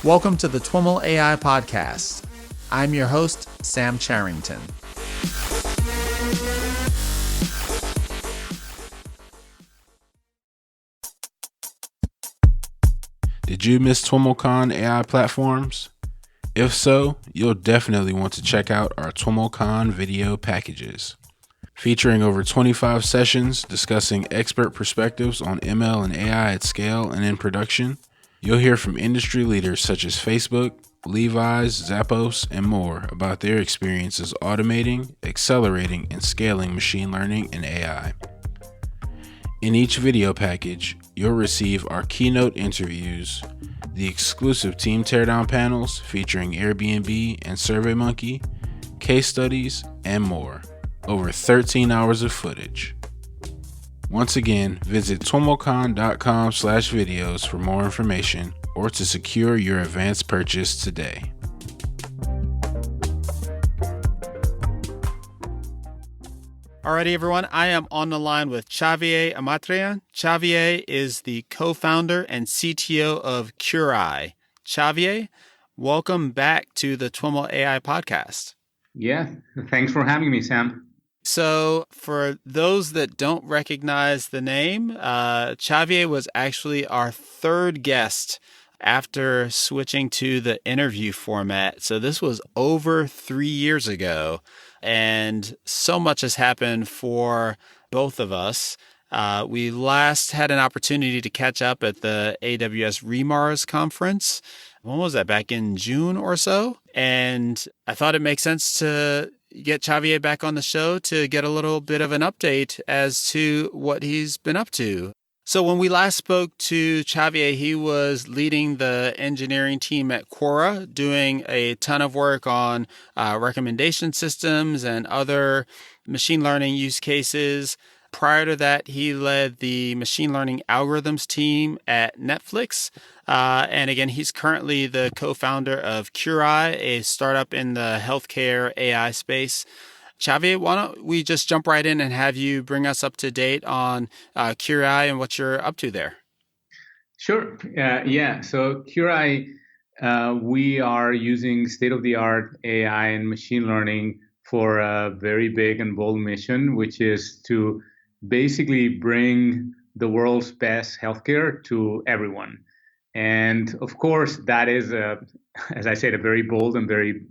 Welcome to the TWIML AI podcast. I'm your host, Sam Charrington. Did you miss TWIMLCon AI platforms? If so, you'll definitely want to check out our TWIMLCon video packages. Featuring over 25 sessions discussing expert perspectives on ML and AI at scale and in production, you'll hear from industry leaders such as Facebook, Levi's, Zappos, and more about their experiences automating, accelerating, and scaling machine learning and AI. In each video package, you'll receive our keynote interviews, the exclusive team teardown panels featuring Airbnb and SurveyMonkey, case studies, and more. Over 13 hours of footage. Once again, visit twimlcon.com/videos for more information or to secure your advanced purchase today. Alrighty, everyone. I am on the line with Xavier Amatriain. Xavier is the co-founder and CTO of Curai. Xavier, welcome back to the TWIML AI podcast. Yeah, thanks for having me, Sam. So for those that don't recognize the name, Xavier was actually our third guest after switching to the interview format. So this was over 3 years ago, and so much has happened for both of us. We last had an opportunity to catch up at the AWS Remars conference. When was that? Back in June or so? And I thought it makes sense to get Xavier back on the show to get a little bit of an update as to what he's been up to. So when we last spoke to Xavier, he was leading the engineering team at Curai, doing a ton of work on recommendation systems and other machine learning use cases. Prior to that, he led the machine learning algorithms team at Netflix. And again, he's currently the co-founder of Curai, a startup in the healthcare AI space. Xavier, why don't we just jump right in and have you bring us up to date on Curai and what you're up to there? Sure. So Curai, we are using state-of-the-art AI and machine learning for a very big and bold mission, which is to basically bring the world's best healthcare to everyone. And of course, that is, as I said, a very bold and very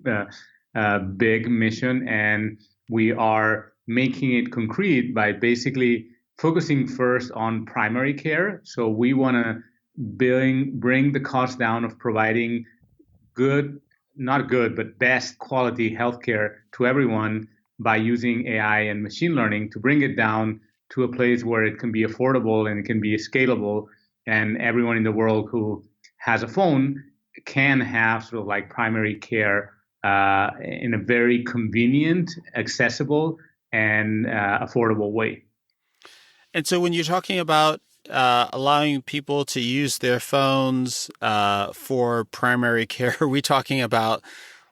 big mission. And we are making it concrete by basically focusing first on primary care. So we want to bring the cost down of providing best quality healthcare to everyone by using AI and machine learning to bring it down to a place where it can be affordable and it can be scalable, and everyone in the world who has a phone can have sort of like primary care in a very convenient, accessible, and affordable way. And so when you're talking about allowing people to use their phones for primary care, are we talking about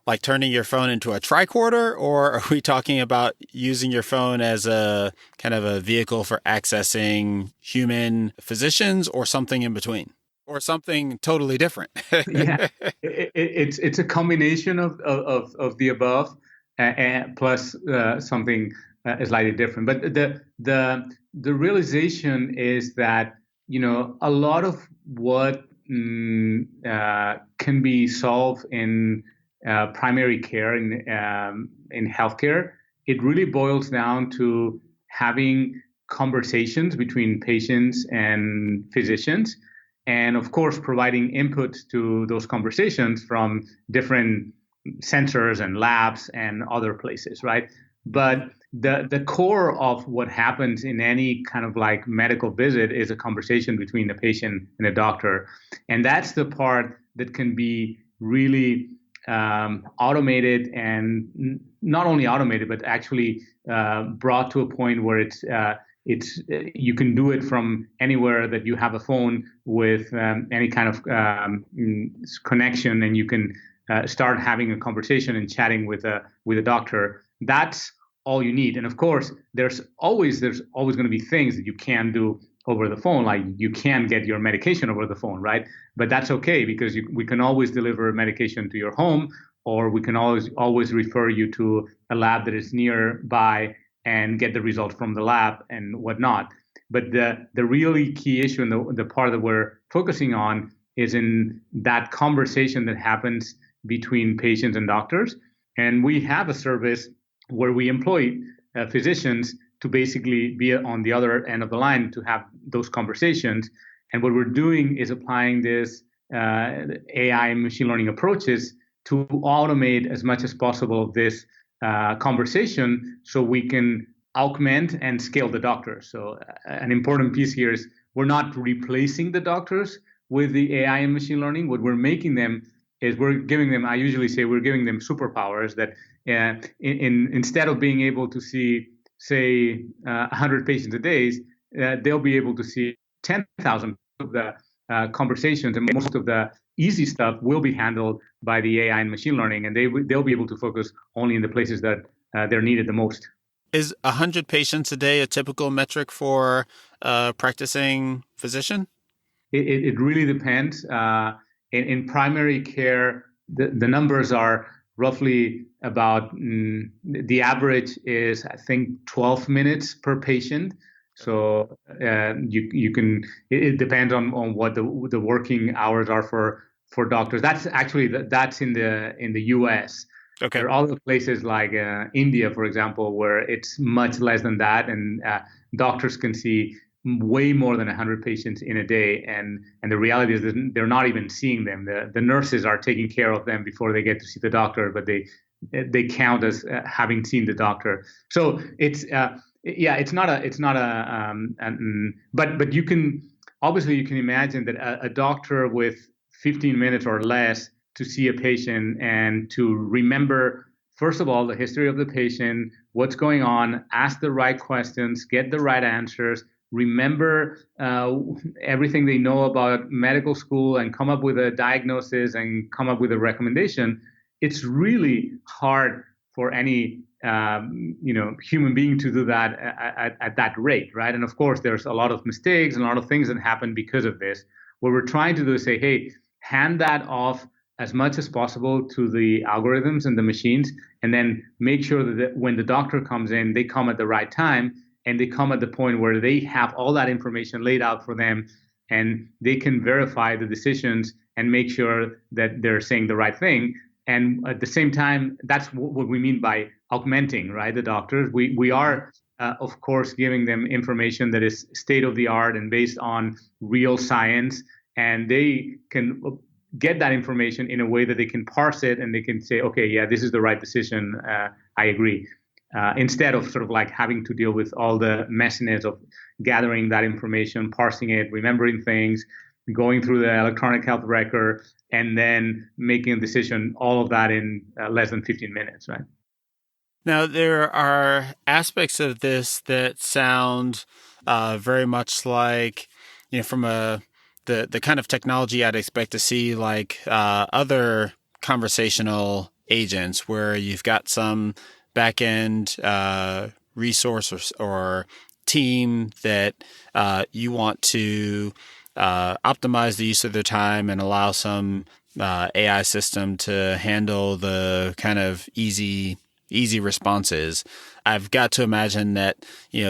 like turning your phone into a tricorder, or are we talking about using your phone as a kind of a vehicle for accessing human physicians, or something in between, or something totally different? Yeah, it's a combination of the above, plus something slightly different. But the realization is that, you know, a lot of what can be solved in primary care in healthcare, it really boils down to having conversations between patients and physicians, and of course providing input to those conversations from different sensors and labs and other places, right? But the core of what happens in any kind of like medical visit is a conversation between the patient and the doctor, and that's the part that can be really automated, and not only automated, but actually brought to a point where it's you can do it from anywhere that you have a phone with any kind of connection, and you can start having a conversation and chatting with a doctor. That's all you need. And of course, there's always going to be things that you can do over the phone. Like you can't get your medication over the phone, right? But that's okay because we can always deliver medication to your home, or we can always refer you to a lab that is nearby and get the result from the lab and whatnot. But the really key issue and the part that we're focusing on is in that conversation that happens between patients and doctors. And we have a service where we employ physicians to basically be on the other end of the line to have those conversations. And what we're doing is applying this AI and machine learning approaches to automate as much as possible this conversation so we can augment and scale the doctors. So an important piece here is we're not replacing the doctors with the AI and machine learning. What we're making them is we're giving them, I usually say we're giving them superpowers that instead of being able to see, say, 100 patients a day, they'll be able to see 10,000 of the conversations, and most of the easy stuff will be handled by the AI and machine learning, and they'll be able to focus only in the places that they're needed the most. Is 100 patients a day a typical metric for a practicing physician? It really depends. In primary care, the numbers are roughly about, the average is, I think, 12 minutes per patient. So you can, it depends on what the working hours are for doctors. That's actually, that's in the US. Okay. There are other places like India, for example, where it's much less than that, and doctors can see way more than 100 patients in a day, and the reality is that they're not even seeing them. The nurses are taking care of them before they get to see the doctor, but they count as having seen the doctor. So it's but you can imagine that a doctor with 15 minutes or less to see a patient and to remember, first of all, the history of the patient, what's going on, ask the right questions, get the right answers, remember everything they know about medical school, and come up with a diagnosis and come up with a recommendation. It's really hard for any human being to do that at that rate, right? And of course, there's a lot of mistakes and a lot of things that happen because of this. What we're trying to do is say, hey, hand that off as much as possible to the algorithms and the machines, and then make sure that when the doctor comes in, they come at the right time, and they come at the point where they have all that information laid out for them, and they can verify the decisions and make sure that they're saying the right thing. And at the same time, that's what we mean by augmenting, right? The doctors. We are, of course, giving them information that is state of the art and based on real science, and they can get that information in a way that they can parse it and they can say, okay, yeah, this is the right decision. I agree. Instead of sort of like having to deal with all the messiness of gathering that information, parsing it, remembering things, going through the electronic health record, and then making a decision, all of that in less than 15 minutes, right? Now, there are aspects of this that sound very much like, from the kind of technology I'd expect to see, like other conversational agents, where you've got some back-end resource or team that you want to optimize the use of their time and allow some AI system to handle the kind of easy responses. I've got to imagine that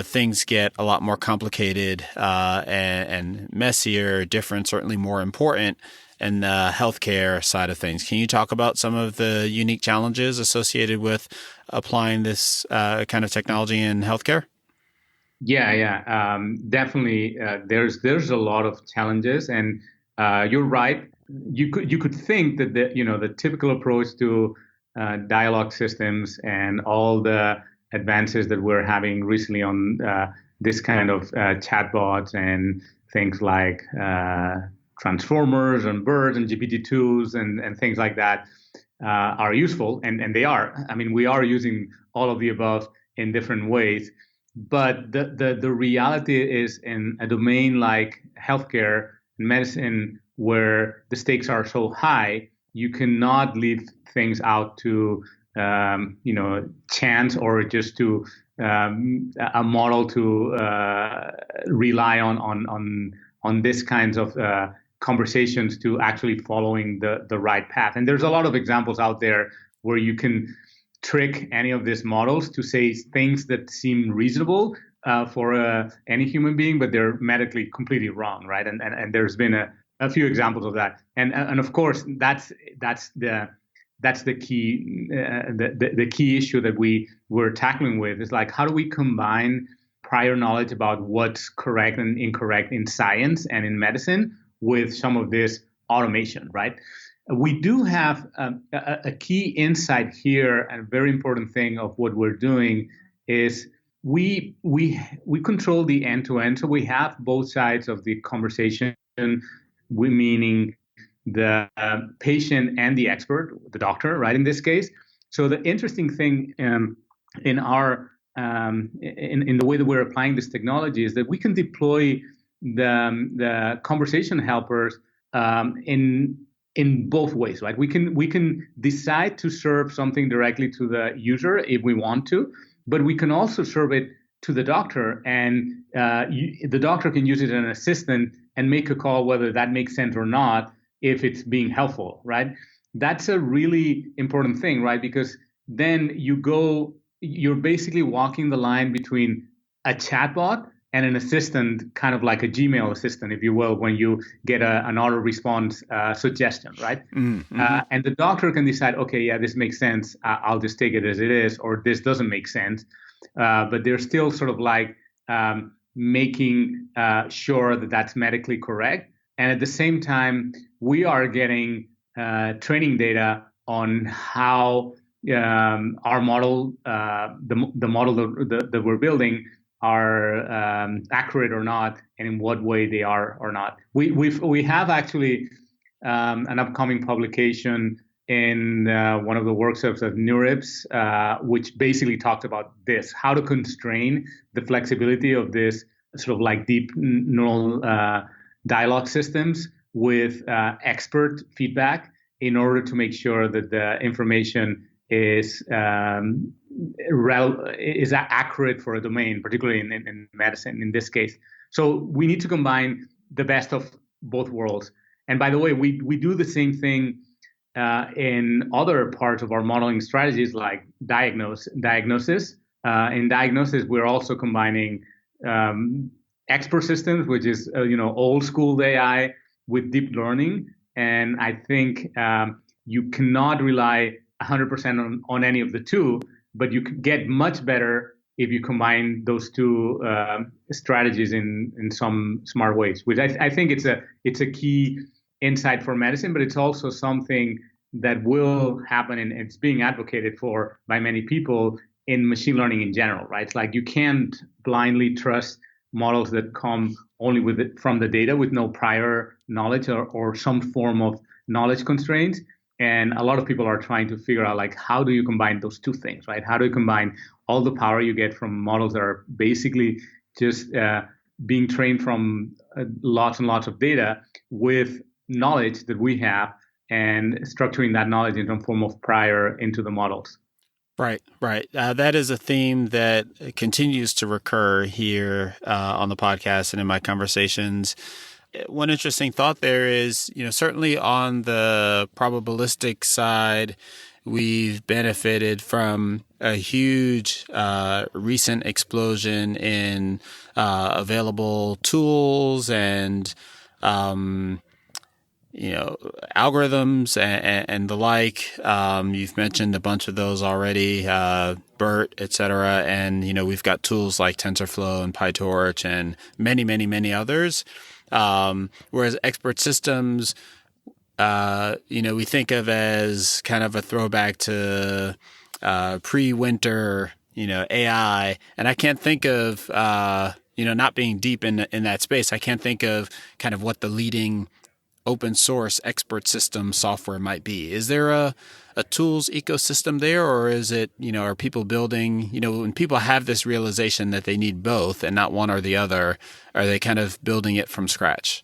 things get a lot more complicated and messier, different, certainly more important in the healthcare side of things. Can you talk about some of the unique challenges associated with applying this kind of technology in healthcare? Yeah, definitely. There's a lot of challenges, and you're right. You could think that the typical approach to dialogue systems and all the advances that we're having recently on this kind of chatbots and things like transformers and BERT and GPT-2s and things like that are useful, and they are. I mean, we are using all of the above in different ways. But the reality is, in a domain like healthcare and medicine, where the stakes are so high, you cannot leave things out to chance or just to a model to rely on this kinds of conversations to actually following the right path. And there's a lot of examples out there where you can trick any of these models to say things that seem reasonable for any human being, but they're medically completely wrong, right? And there's been a few examples of that. And of course, that's the key the key issue that we're tackling with is like, how do we combine prior knowledge about what's correct and incorrect in science and in medicine with some of this automation, right? We do have a key insight here, and a very important thing of what we're doing is we control the end-to-end. So we have both sides of the conversation, we meaning the patient and the expert, the doctor, right, in this case. So the interesting thing in our in the way that we're applying this technology is that we can deploy the conversation helpers in both ways, right? We can decide to serve something directly to the user if we want to, but we can also serve it to the doctor, and the doctor can use it as an assistant and make a call whether that makes sense or not, if it's being helpful, right? That's a really important thing, right? Because then you're basically walking the line between a chatbot and an assistant, kind of like a Gmail assistant, if you will, when you get an auto response suggestion, right? Mm-hmm. And the doctor can decide, okay, yeah, this makes sense. I'll just take it as it is, or this doesn't make sense. But they're still sort of like making sure that that's medically correct. And at the same time, we are getting training data on how our model, the model that we're building, are accurate or not, and in what way they are or not. We have actually an upcoming publication in one of the workshops at NeurIPS, which basically talks about this: how to constrain the flexibility of this sort of like deep neural dialogue systems with expert feedback in order to make sure that the information is accurate for a domain, particularly in medicine in this case. So we need to combine the best of both worlds. And by the way, we do the same thing in other parts of our modeling strategies, like diagnosis. In diagnosis, we're also combining expert systems, which is old school AI, with deep learning. And I think you cannot rely 100% on any of the two, but you could get much better if you combine those two strategies in some smart ways, which I think it's a key insight for medicine, but it's also something that will happen, and it's being advocated for by many people in machine learning in general, right? It's like you can't blindly trust models that come only from the data with no prior knowledge or some form of knowledge constraints. And a lot of people are trying to figure out, like, how do you combine those two things, right? How do you combine all the power you get from models that are basically just being trained from lots and lots of data with knowledge that we have, and structuring that knowledge in some form of prior into the models? Right. That is a theme that continues to recur here on the podcast and in my conversations. One interesting thought there is, certainly on the probabilistic side, we've benefited from a huge recent explosion in available tools and algorithms and the like. You've mentioned a bunch of those already, BERT, et cetera. And, we've got tools like TensorFlow and PyTorch and many, many, many others. Whereas expert systems, we think of as kind of a throwback to pre-winter, AI. And I can't think of, not being deep in that space, I can't think of kind of what the leading open source expert system software might be. Is there a tools ecosystem there, or is it, are people building, when people have this realization that they need both and not one or the other, are they kind of building it from scratch?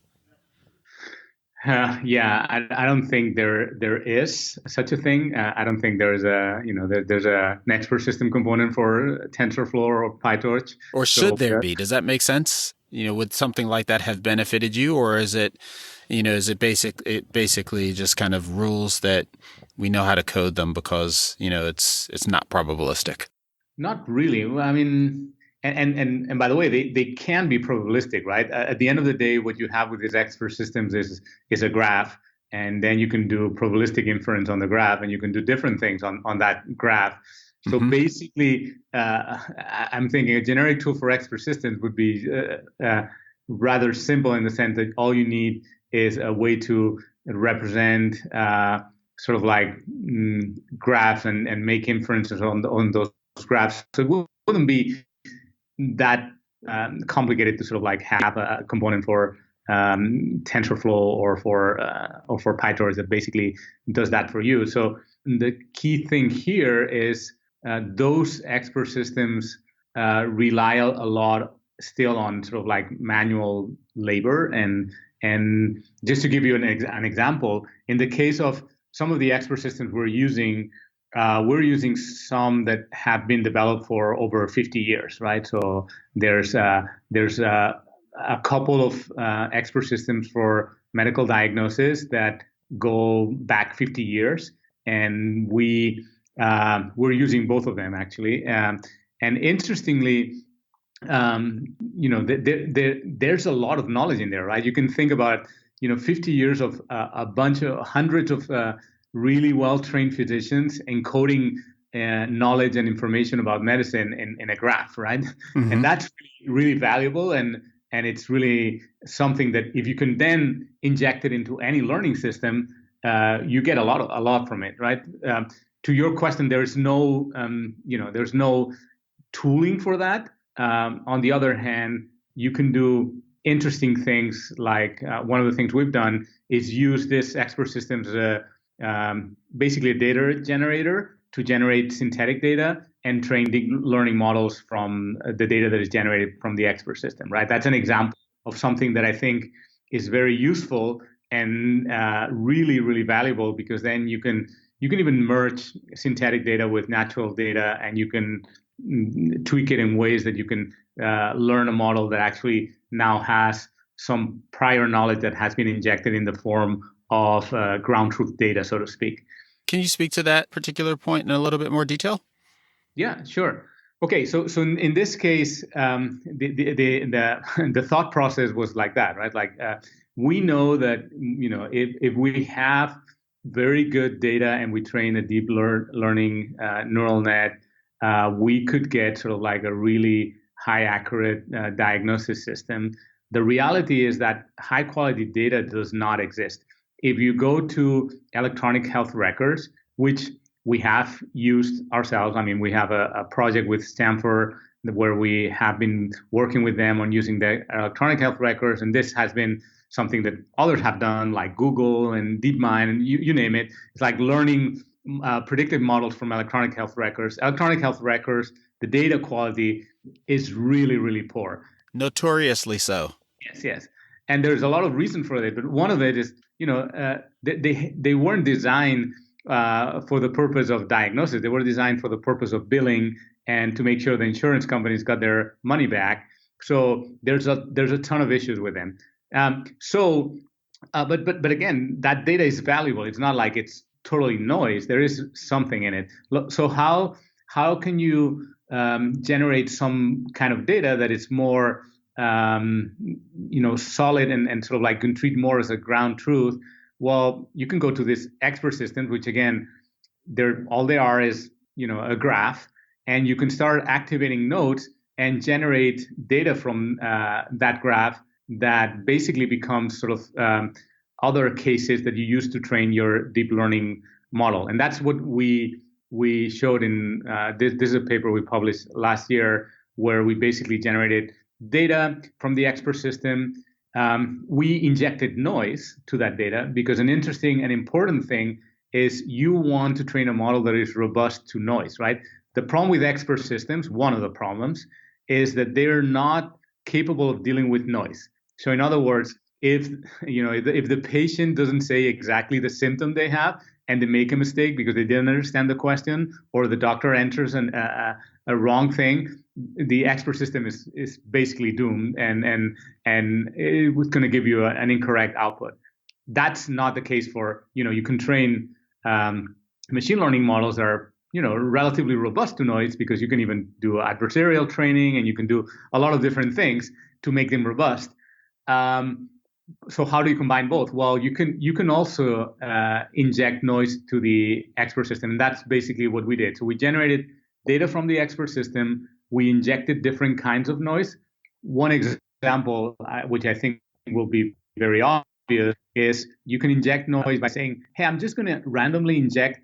Yeah, I don't think there is such a thing. I don't think there's an expert system component for TensorFlow or PyTorch. Or should So there be? Does that make sense? Would something like that have benefited you, or is it, it basically just kind of rules that we know how to code them because, it's not probabilistic? not really. Well, I mean, and by the way, they can be probabilistic, right? At the end of the day, what you have with these expert systems is a graph, and then you can do probabilistic inference on the graph, and you can do different things on that graph. So Mm-hmm. basically, I'm thinking a generic tool for expert systems would be rather simple in the sense that all you need is a way to represent sort of like graphs and make inferences on those graphs. So it wouldn't be that complicated to sort of like have a component for TensorFlow or for PyTorch that basically does that for you. So the key thing here is those expert systems rely a lot still on sort of like manual labor. And just to give you an example, in the case of some of the expert systems we're using some that have been developed for over 50 years, right? So there's a couple of expert systems for medical diagnosis that go back 50 years, and we're using both of them actually. And interestingly, there's a lot of knowledge in there, right? You can think about 50 years of a bunch of hundreds of really well-trained physicians encoding knowledge and information about medicine in a graph, right? Mm-hmm. And that's really valuable, and it's really something that if you can then inject it into any learning system, you get a lot from it, right? To your question, there's no tooling for that. On the other hand, you can do interesting things like one of the things we've done is use this expert systems as basically a data generator to generate synthetic data and train deep learning models from the data that is generated from the expert system, right? That's an example of something that I think is very useful and really, really valuable, because then you can even merge synthetic data with natural data, and you can tweak it in ways that you can learn a model that actually now has some prior knowledge that has been injected in the form of ground truth data, so to speak. Can you speak to that particular point in a little bit more detail? Yeah, sure. Okay, so in this case, the thought process was like that, right? Like we know that if we have very good data and we train a deep learning neural net, we could get sort of like a really high accurate diagnosis system. The reality is that high quality data does not exist. If you go to electronic health records, which we have used ourselves, I mean, we have a project with Stanford where we have been working with them on using the electronic health records, and this has been something that others have done, like Google and DeepMind, and you name it. It's like learning predictive models from electronic health records. Electronic health records, the data quality is really, really poor. Notoriously so. Yes. And there's a lot of reason for it, but one of it is, they weren't designed for the purpose of diagnosis. They were designed for the purpose of billing and to make sure the insurance companies got their money back. So there's a ton of issues with them. But again, that data is valuable. It's not like it's totally noise. There is something in it. So how can you generate some kind of data that is more solid and sort of like can treat more as a ground truth? Well, you can go to this expert system, which again, all they are is a graph, and you can start activating nodes and generate data from that graph that basically becomes sort of other cases that you use to train your deep learning model. And that's what we showed in this is a paper we published last year, where we basically generated data from the expert system. We injected noise to that data because an interesting and important thing is you want to train a model that is robust to noise, right? The problem with expert systems, one of the problems, is that they're not capable of dealing with noise. So in other words, if if the patient doesn't say exactly the symptom they have and they make a mistake because they didn't understand the question, or the doctor enters a wrong thing, the expert system is basically doomed, and it's going to give you an incorrect output. That's not the case for, you can train machine learning models that are relatively robust to noise, because you can even do adversarial training and you can do a lot of different things to make them robust. So how do you combine both? Well, you can also inject noise to the expert system, and that's basically what we did. So we generated data from the expert system. We injected different kinds of noise. One example, which I think will be very obvious, is you can inject noise by saying, hey, I'm just going to randomly inject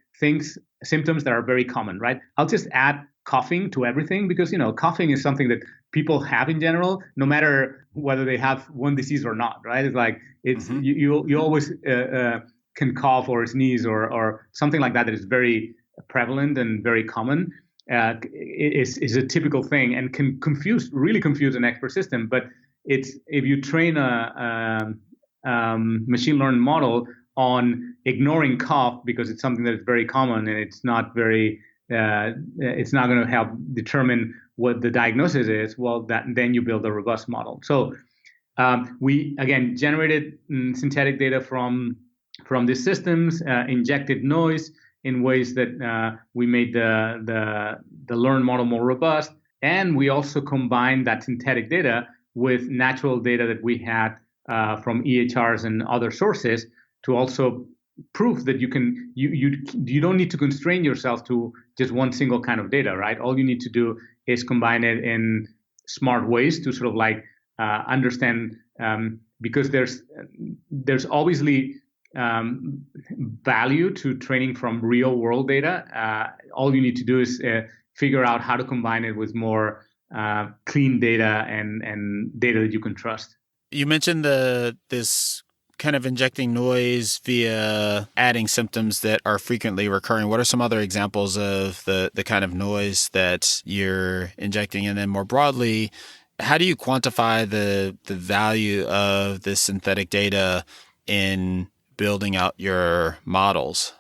symptoms that are very common, right? I'll just add coughing to everything, because coughing is something that people have in general, no matter whether they have one disease or not, right? It's like you always can cough or sneeze or something like that is very prevalent and very common. Is a typical thing and can really confuse an expert system. But if you train a machine learning model on ignoring cough because it's something that is very common and it's not going to help determine what the diagnosis is, well, then you build a robust model. So we again generated synthetic data from these systems, injected noise in ways that we made the learned model more robust, and we also combined that synthetic data with natural data that we had from EHRs and other sources to also prove that you don't need to constrain yourself to just one single kind of data, right? All you need to do is combine it in smart ways to sort of like understand, because there's obviously value to training from real world data. All you need to do is figure out how to combine it with more clean data and data that you can trust. You mentioned this kind of injecting noise via adding symptoms that are frequently recurring. What are some other examples of the kind of noise that you're injecting? And then more broadly, how do you quantify the value of this synthetic data in building out your models?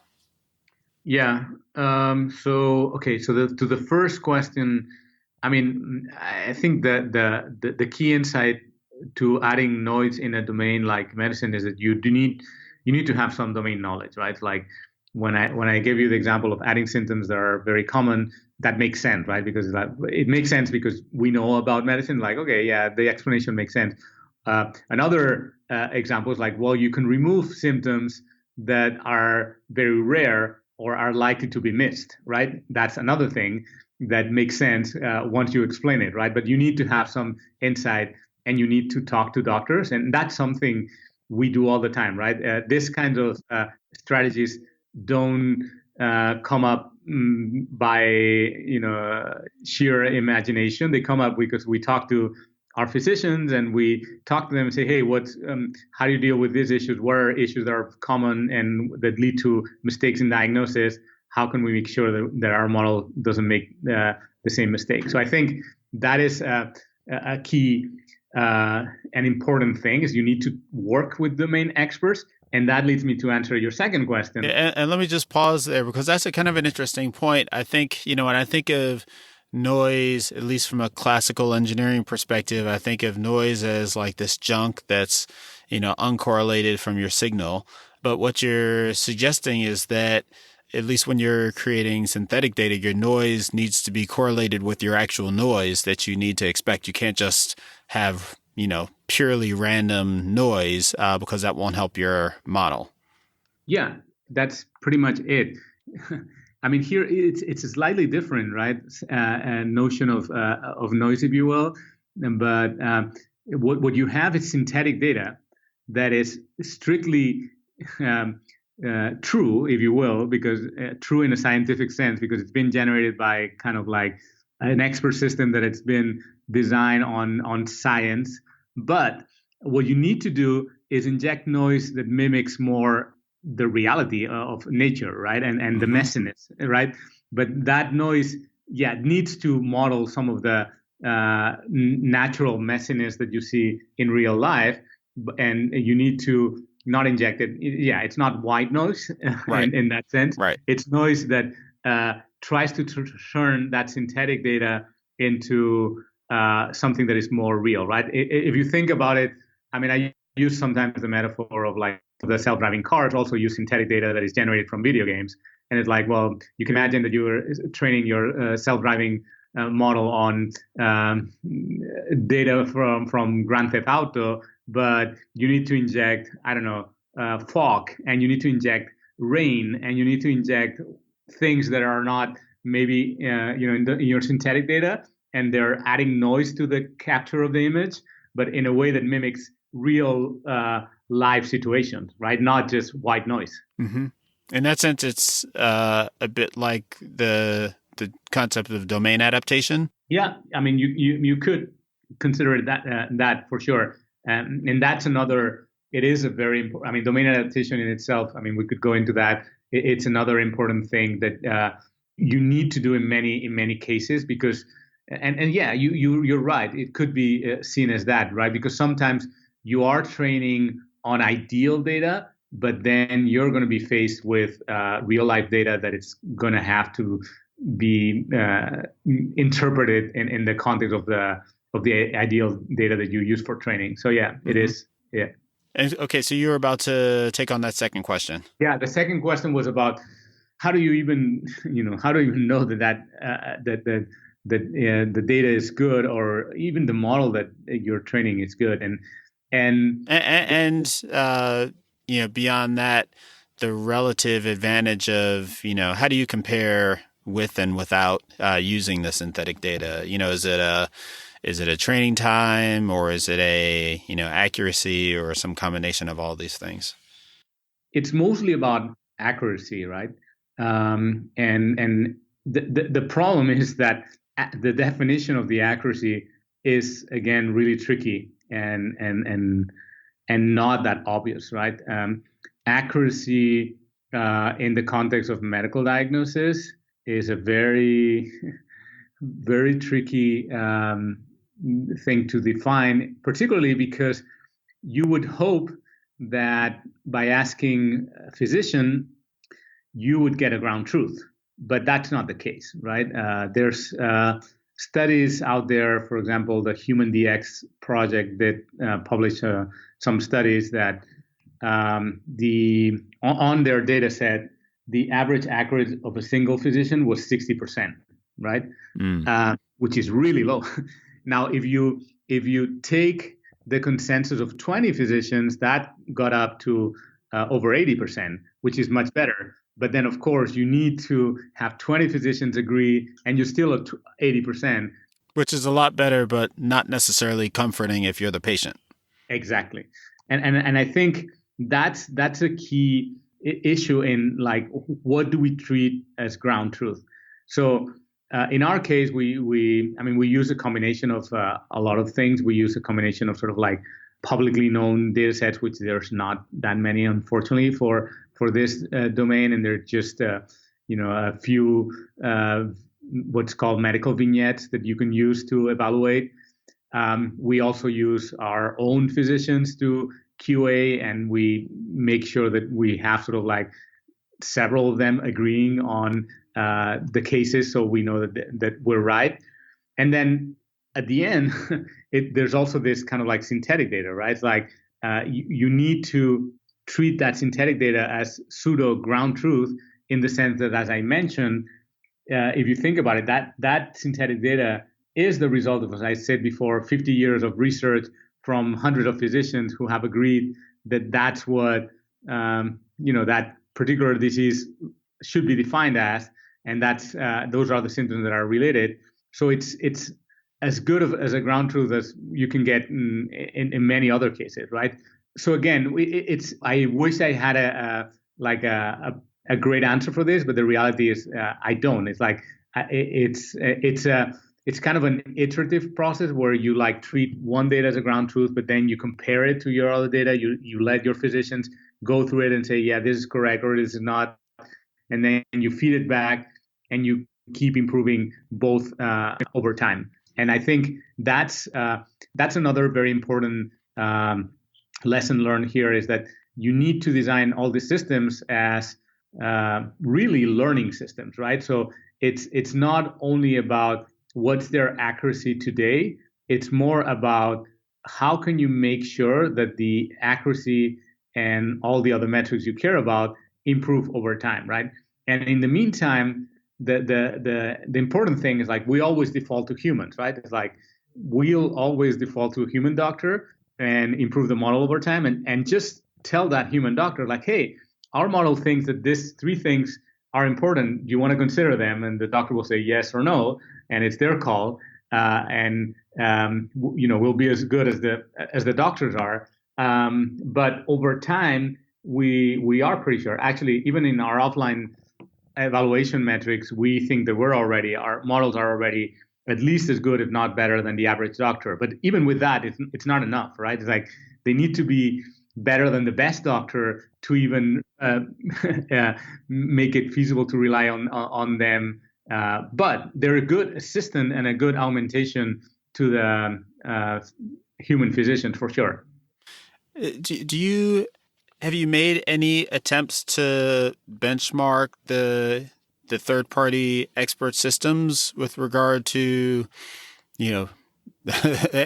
Yeah. So to the first question, I mean, I think that the key insight to adding noise in a domain like medicine is that you need to have some domain knowledge, right? Like when I gave you the example of adding symptoms that are very common, that makes sense, right? Because it makes sense because we know about medicine. Like, okay, yeah, the explanation makes sense. Another example is like, well, you can remove symptoms that are very rare or are likely to be missed, right? That's another thing that makes sense once you explain it, right? But you need to have some insight and you need to talk to doctors. And that's something we do all the time, right? This kind of strategies don't come up by sheer imagination. They come up because we talk to our physicians and we talk to them and say, hey, how do you deal with these issues? What are issues that are common and that lead to mistakes in diagnosis? How can we make sure that our model doesn't make the same mistake? So I think that is a key and important thing, is you need to work with domain experts. And that leads me to answer your second question. And let me just pause there, because that's a kind of an interesting point. I think, when I think of noise, at least from a classical engineering perspective, I think of noise as like this junk that's, uncorrelated from your signal. But what you're suggesting is that at least when you're creating synthetic data, your noise needs to be correlated with your actual noise that you need to expect. You can't just have, purely random noise because that won't help your model. Yeah, that's pretty much it. I mean, here it's a slightly different, right? A notion of noise, if you will. But what you have is synthetic data that is strictly true, if you will, because true in a scientific sense, because it's been generated by kind of like an expert system that it's been designed on science. But what you need to do is inject noise that mimics more the reality of nature, right? And the messiness, right? But that noise, needs to model some of the natural messiness that you see in real life. and you need to not inject it. Yeah, it's not white noise Right. in that sense. Right. It's noise that tries to turn that synthetic data into something that is more real, right? If you think about it, I mean, I use sometimes the metaphor of like the self-driving cars also use synthetic data that is generated from video games. And it's like, well, you can imagine that you're training your self-driving model on data from Grand Theft Auto, but you need to inject, I don't know, fog, and you need to inject rain, and you need to inject things that are not maybe in your synthetic data, and they're adding noise to the capture of the image, but in a way that mimics real live situations, right? Not just white noise. Mm-hmm. In that sense, it's a bit like the concept of domain adaptation. Yeah, I mean, you could consider it that for sure, and that's another. It is a very important. I mean, domain adaptation in itself. I mean, we could go into that. It's another important thing that you need to do in many cases because, and yeah, you're right. It could be seen as that, right? Because sometimes you are training on ideal data, but then you're going to be faced with real life data that it's going to have to be interpreted in the context of the ideal data that you use for training. So yeah, it is. Yeah. And, okay, so you're about to take on that second question. Yeah, the second question was about how do you even know that the data is good, or even the model that you're training is good, and beyond that, the relative advantage of how do you compare with and without using the synthetic data? Is it a training time, or is it a accuracy, or some combination of all these things? It's mostly about accuracy, right? And the problem is that the definition of the accuracy is again really tricky and not that obvious, right? Accuracy in the context of medical diagnosis is a very very tricky thing to define, particularly because you would hope that by asking a physician, you would get a ground truth. But that's not the case, right? There's studies out there, for example, the Human DX project that published some studies that on their data set, the average accuracy of a single physician was 60%, right? Which is really low. Now, if you take the consensus of 20 physicians, that got up to over 80%, which is much better. But then, of course, you need to have 20 physicians agree, and you're still at 80%. Which is a lot better, but not necessarily comforting if you're the patient. Exactly. And I think that's a key issue in like, what do we treat as ground truth? So in our case, we use a combination of a lot of things. We use a combination of sort of like publicly known data sets, which there's not that many, unfortunately, for this domain, and they're just a few what's called medical vignettes that you can use to evaluate. We also use our own physicians to QA, and we make sure that we have sort of like several of them agreeing on the cases, so we know that we're right. And then at the end, there's also this kind of like synthetic data, right? It's like you need to treat that synthetic data as pseudo ground truth, in the sense that, as I mentioned, if you think about it, that synthetic data is the result of, as I said before, 50 years of research from hundreds of physicians who have agreed that that's what that particular disease should be defined as, and that's those are the symptoms that are related. So it's as good as a ground truth as you can get in many other cases, right? So again, I wish I had a great answer for this, but the reality is I don't. It's like it's kind of an iterative process where you like treat one data as a ground truth, but then you compare it to your other data. You let your physicians go through it and say, yeah, this is correct or this is not, and then you feed it back, and you keep improving both over time. And I think that's another very important lesson learned here is that you need to design all these systems as really learning systems, right? So it's not only about what's their accuracy today, it's more about how can you make sure that the accuracy and all the other metrics you care about improve over time, right? And in the meantime, the important thing is like we always default to humans, right? It's like we'll always default to a human doctor and improve the model over time, and just tell that human doctor like, hey, our model thinks that these three things are important. Do you want to consider them? And the doctor will say yes or no, and it's their call. And we'll be as good as the doctors are. But over time, we are pretty sure. Actually, even in our offline evaluation metrics, we think that our models are already at least as good, if not better, than the average doctor. But even with that, it's not enough, right? It's like they need to be better than the best doctor to even make it feasible to rely on them. But they're a good assistant and a good augmentation to the human physician for sure. Have you made any attempts to benchmark the third-party expert systems with regard to,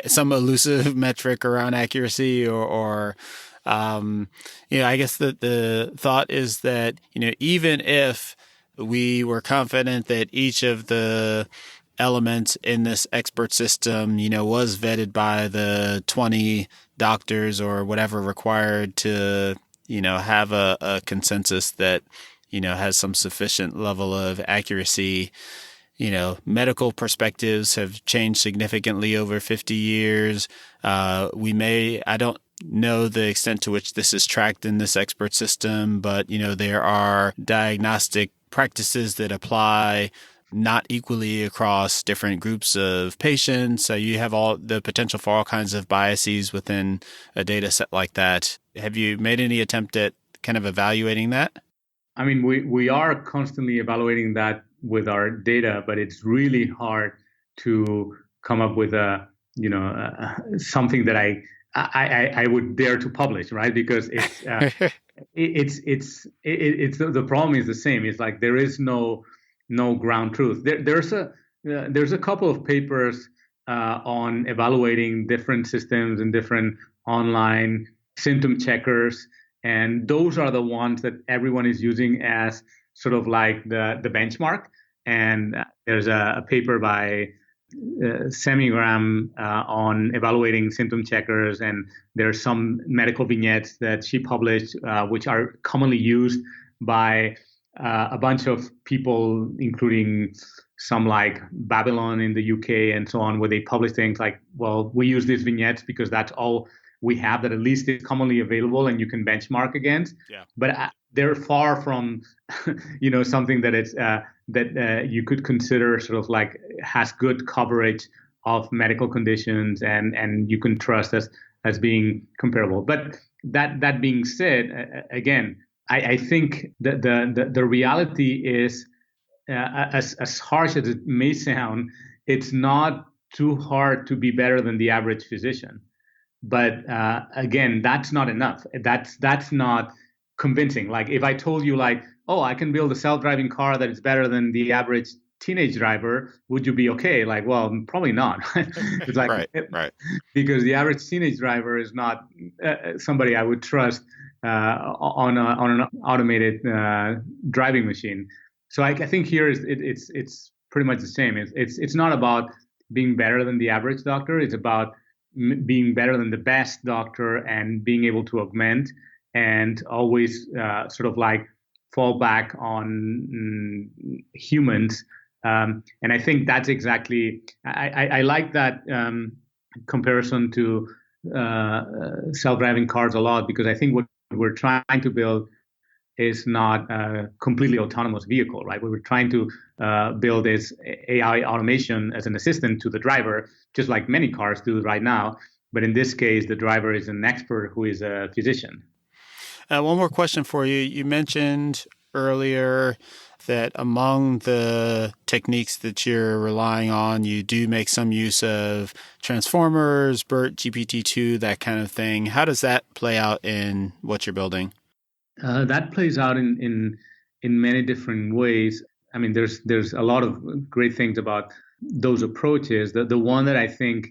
some elusive metric around accuracy or I guess the thought is that, even if we were confident that each of the elements in this expert system, was vetted by the 20 doctors or whatever required to, have a consensus that, has some sufficient level of accuracy. Medical perspectives have changed significantly over 50 years. I don't know the extent to which this is tracked in this expert system, but, there are diagnostic practices that apply not equally across different groups of patients. So you have all the potential for all kinds of biases within a data set like that. Have you made any attempt at kind of evaluating that? I mean, we are constantly evaluating that with our data, but it's really hard to come up with something that I would dare to publish, right? Because it's the problem is the same. It's like there is no ground truth. There's a couple of papers on evaluating different systems and different online symptom checkers, and those are the ones that everyone is using as sort of like the benchmark. And there's a paper by Semigram on evaluating symptom checkers, and there's some medical vignettes that she published, which are commonly used by a bunch of people, including some like Babylon in the UK and so on, where they publish things like, well, we use these vignettes because that's all we have that at least is commonly available and you can benchmark against. Yeah. But they're far from, something that it's that you could consider sort of like has good coverage of medical conditions and you can trust as being comparable. But that being said, again, I think that the reality is, as harsh as it may sound, it's not too hard to be better than the average physician. But again, that's not enough. That's not convincing. Like if I told you like, oh, I can build a self-driving car that is better than the average teenage driver, would you be okay? Like, well, probably not. It's like, right. Because the average teenage driver is not somebody I would trust on an automated driving machine. So I think here it's pretty much the same. It's not about being better than the average doctor. It's about being better than the best doctor and being able to augment and always sort of like fall back on humans. And I think that's exactly, I like that comparison to self-driving cars a lot, because I think what we're trying to build is not a completely autonomous vehicle, right? What we're trying to build is AI automation as an assistant to the driver, just like many cars do right now. But in this case, the driver is an expert who is a physician. One more question for you. You mentioned earlier that among the techniques that you're relying on, you do make some use of transformers, BERT, GPT-2, that kind of thing. How does that play out in what you're building? That plays out in many different ways. I mean, there's a lot of great things about those approaches. The one that I think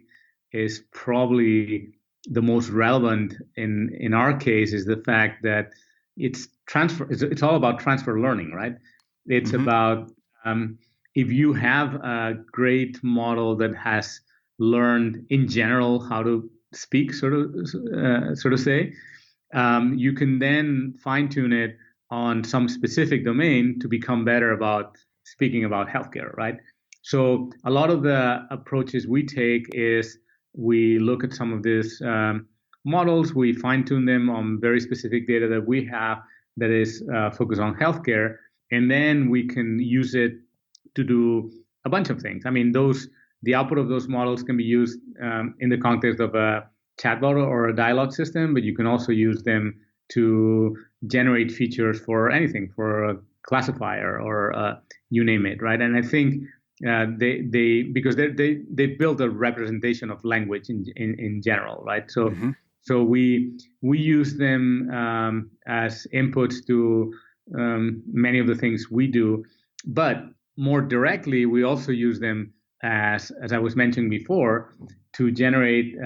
is probably the most relevant in our case is the fact that it's transfer. It's all about transfer learning, right? It's about if you have a great model that has learned in general how to speak, sort of say, you can then fine tune it on some specific domain to become better about speaking about healthcare, right? So a lot of the approaches we take is we look at some of these models, we fine tune them on very specific data that we have that is focused on healthcare, and then we can use it to do a bunch of things. I mean, the output of those models can be used in the context of a chatbot or a dialogue system, but you can also use them to generate features for anything, for a classifier or you name it, right? And I think because they build a representation of language in general, right? So we use them as inputs to many of the things we do, but more directly, we also use them as I was mentioning before, to generate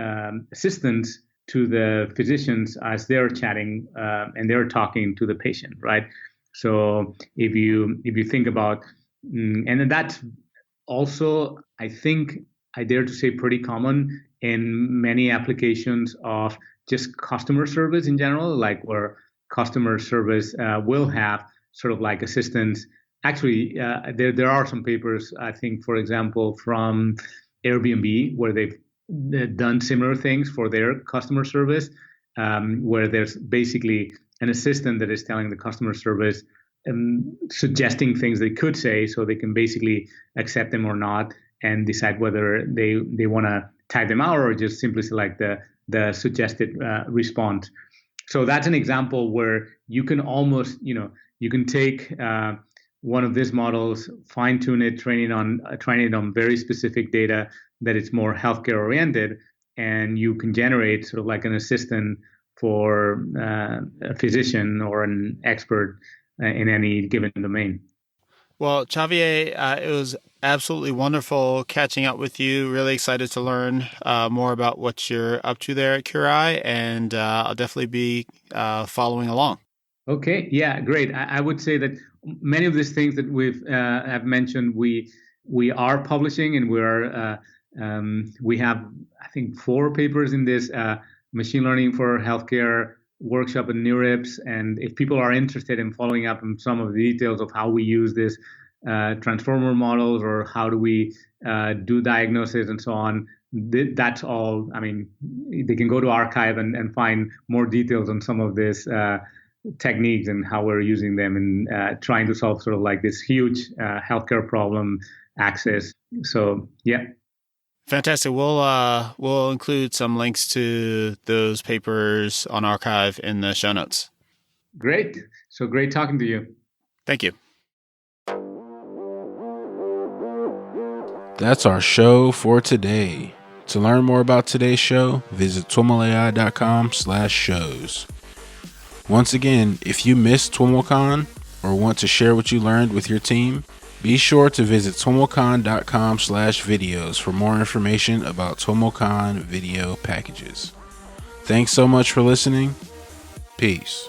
assistance to the physicians as they're chatting and they're talking to the patient, right? So if you think about, and that's also, I think, I dare to say, pretty common in many applications of just customer service in general, like where customer service will have sort of like assistance. Actually, there are some papers, I think, for example, from Airbnb, where they've done similar things for their customer service, where there's basically an assistant that is telling the customer service, suggesting things they could say, so they can basically accept them or not and decide whether they want to type them out or just simply select the suggested response. So that's an example where you can almost, you can take one of these models, fine tune it, train it on very specific data that it's more healthcare oriented, and you can generate sort of like an assistant for a physician or an expert in any given domain. Well, Xavier, it was absolutely wonderful catching up with you. Really excited to learn more about what you're up to there at Curai, and I'll definitely be following along. Okay, yeah, great. I would say that many of these things that we've have mentioned, we are publishing, and we have, I think, 4 papers in this machine learning for healthcare workshop at NeurIPS. And if people are interested in following up on some of the details of how we use this transformer models, or how do we do diagnosis and so on, that's all. I mean, they can go to archive and find more details on some of this techniques and how we're using them in trying to solve sort of like this huge healthcare problem, access. So, yeah. Fantastic. We'll include some links to those papers on archive in the show notes. Great. So great talking to you. Thank you. That's our show for today. To learn more about today's show, visit twimlai.com/shows. Once again, if you missed TWIMLCon or want to share what you learned with your team, be sure to visit twimlcon.com/videos for more information about TWIMLCon video packages. Thanks so much for listening. Peace.